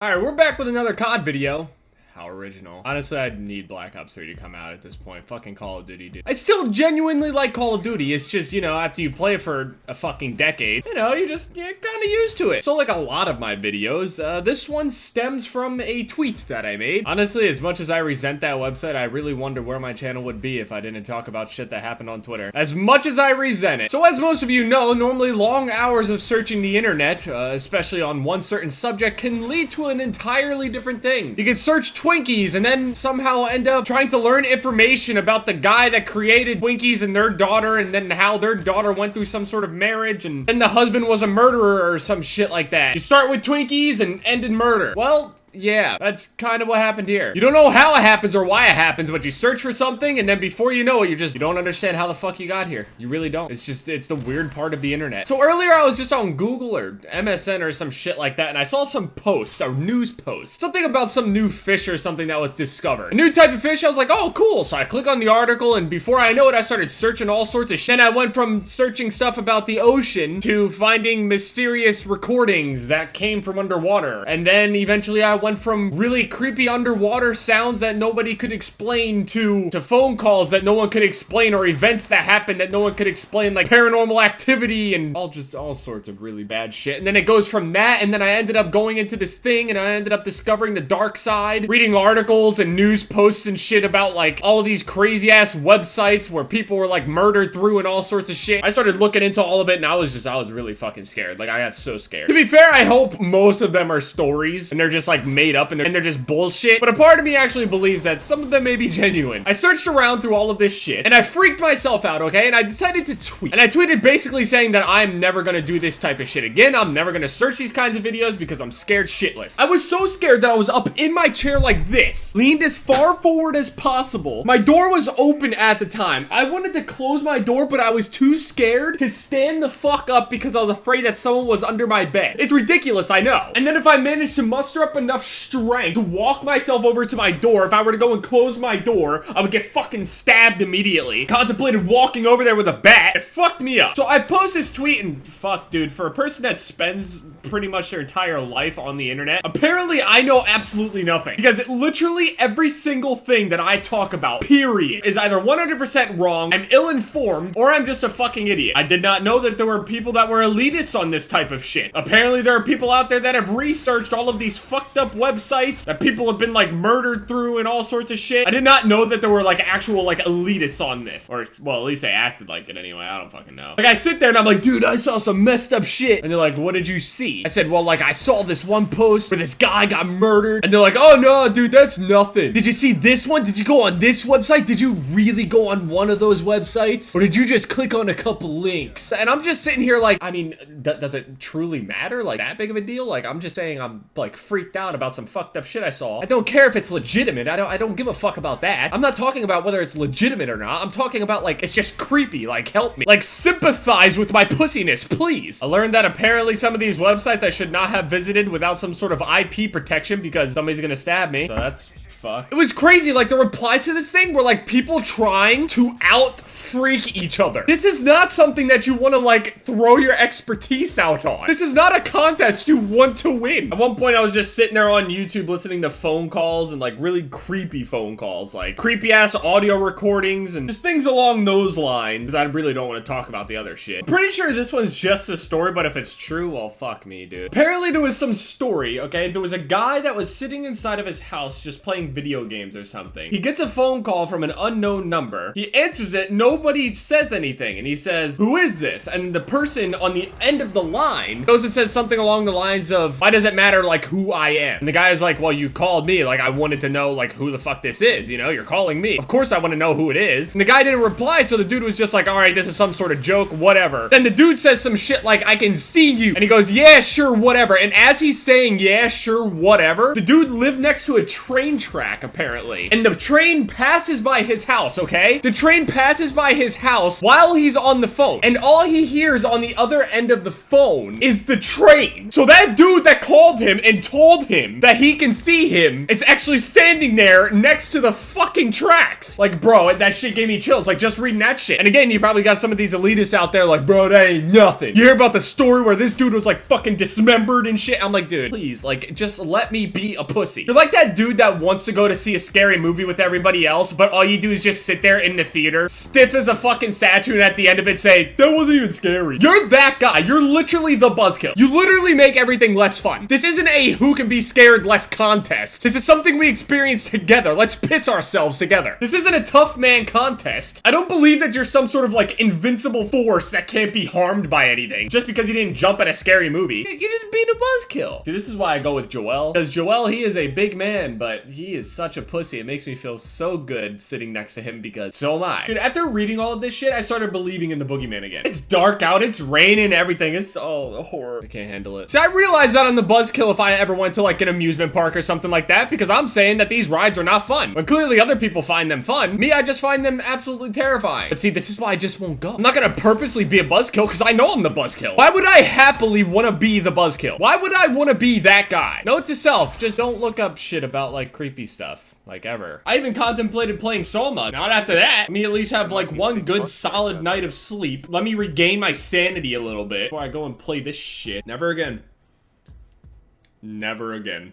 Alright, we're back with another COD video. How original. Honestly, I need Black Ops 3 to come out at this point. Fucking Call of Duty, dude. I still genuinely like Call of Duty. It's just, you know, after you play it for a fucking decade, you know, you just get kind of used to it. So like a lot of my videos, this one stems from a tweet that I made. Honestly, as much as I resent that website, I really wonder where my channel would be if I didn't talk about shit that happened on Twitter. As much as I resent it. So as most of you know, normally long hours of searching the internet, especially on one certain subject, can lead to an entirely different thing. You can search Twinkies and then somehow end up trying to learn information about the guy that created Twinkies and their daughter, and then how their daughter went through some sort of marriage and then the husband was a murderer or some shit like that. You start with Twinkies and end in murder. Well, yeah, that's kind of what happened here. You don't know how it happens or why it happens, but you search for something, and then before you know it, you don't understand how the fuck you got here. You really don't. It's the weird part of the internet. So earlier I was just on Google or MSN or some shit like that, and I saw some posts, a news post. Something about some new fish or something that was discovered. A new type of fish, I was like, oh, cool. So I click on the article, and before I know it, I started searching all sorts of shit. Then I went from searching stuff about the ocean to finding mysterious recordings that came from underwater. And then eventually I went from really creepy underwater sounds that nobody could explain to phone calls that no one could explain, or events that happened that no one could explain, like paranormal activity and all sorts of really bad shit. And then it goes from that, and then I ended up going into this thing, and I ended up discovering the dark side, reading articles and news posts and shit about like all of these crazy ass websites where people were like murdered through and all sorts of shit. I started looking into all of it, and I was really fucking scared. Like, I got so scared. To be fair, I hope most of them are stories and they're just like made up and they're just bullshit, but a part of me actually believes that some of them may be genuine. I searched around through all of this shit and I freaked myself out, okay? And I decided to tweet. And I tweeted basically saying that I'm never gonna do this type of shit again. I'm never gonna search these kinds of videos because I'm scared shitless. I was so scared that I was up in my chair like this, leaned as far forward as possible. My door was open at the time. I wanted to close my door, but I was too scared to stand the fuck up because I was afraid that someone was under my bed. It's ridiculous, I know. And then if I managed to muster up enough strength to walk myself over to my door, if I were to go and close my door, I would get fucking stabbed immediately. Contemplated walking over there with a bat. It fucked me up. So I post this tweet, and fuck, dude, for a person that spends pretty much their entire life on the internet, apparently I know absolutely nothing. Because literally every single thing that I talk about, period, is either 100% wrong, I'm ill-informed, or I'm just a fucking idiot. I did not know that there were people that were elitists on this type of shit. Apparently there are people out there that have researched all of these fucked up websites that people have been like murdered through and all sorts of shit. I did not know that there were like actual like elitists on this, or well, at least they acted like it anyway. I don't fucking know. Like, I sit there and I'm like, dude, I saw some messed up shit. And they're like, what did you see? I said, well, like, I saw this one post where this guy got murdered. And they're like, oh no, dude, that's nothing. Did you see this one? Did you go on this website? Did you really go on one of those websites? Or did you just click on a couple links? And I'm just sitting here like, I mean, does it truly matter? Like, that big of a deal? Like, I'm just saying I'm like freaked out about some fucked up shit I saw. I don't care if it's legitimate. I don't give a fuck about that. I'm not talking about whether it's legitimate or not. I'm talking about like, it's just creepy. Like, help me. Like, sympathize with my pussiness, please. I learned that apparently some of these websites I should not have visited without some sort of IP protection because somebody's gonna stab me. So that's fuck. It was crazy. Like, the replies to this thing were like people trying to out freak each other. This is not something that you want to like throw your expertise out on. This is not a contest you want to win. At one point I was just sitting there on YouTube listening to phone calls and like really creepy phone calls, like creepy ass audio recordings and just things along those lines. I really don't want to talk about the other shit. I'm pretty sure this one's just a story, but if it's true, well, fuck me, dude. Apparently there was some story, okay? There was a guy that was sitting inside of his house just playing video games or something. He gets a phone call from an unknown number. He answers it. Nobody says anything. And he says, who is this? And the person on the end of the line goes and says something along the lines of, why does it matter like who I am? And the guy is like, well, you called me. Like, I wanted to know like who the fuck this is. You know, you're calling me. Of course I want to know who it is. And the guy didn't reply. So the dude was just like, all right, this is some sort of joke, whatever. Then the dude says some shit like, I can see you. And he goes, yeah, sure, whatever. And as he's saying, yeah, sure, whatever, the dude lived next to a train track, apparently. And the train passes by his house, okay? The train passes by his house while he's on the phone. And all he hears on the other end of the phone is the train. So that dude that called him and told him that he can see him is actually standing there next to the fucking tracks. Like, bro, that shit gave me chills. Like, just reading that shit. And again, you probably got some of these elitists out there like, bro, that ain't nothing. You hear about the story where this dude was like fucking fucking dismembered and shit. I'm like, dude, please, like, just let me be a pussy. You're like that dude that wants to go to see a scary movie with everybody else, but all you do is just sit there in the theater, stiff as a fucking statue, and at the end of it say, that wasn't even scary. You're that guy. You're literally the buzzkill. You literally make everything less fun. This isn't a who can be scared less contest. This is something we experience together. Let's piss ourselves together. This isn't a tough man contest. I don't believe that you're some sort of like invincible force that can't be harmed by anything just because you didn't jump at a scary movie. You're just being a buzzkill. See, this is why I go with Joel, because Joel, he is a big man, but he is such a pussy. It makes me feel so good sitting next to him because so am I. Dude, after reading all of this shit, I started believing in the boogeyman again. It's dark out, it's raining, everything. It's all horror. I can't handle it. See, I realized that on the buzzkill if I ever went to like an amusement park or something like that, because I'm saying that these rides are not fun. When clearly other people find them fun, me, I just find them absolutely terrifying. But see, this is why I just won't go. I'm not gonna purposely be a buzzkill because I know I'm the buzzkill. Why would I happily want to be the buzzkill? Why would I want to be that guy? Note to self, just don't look up shit about like creepy stuff. Like ever. I even contemplated playing Soma. Not after that. Let me at least have like one good solid night of sleep. Let me regain my sanity a little bit before I go and play this shit. Never again. Never again.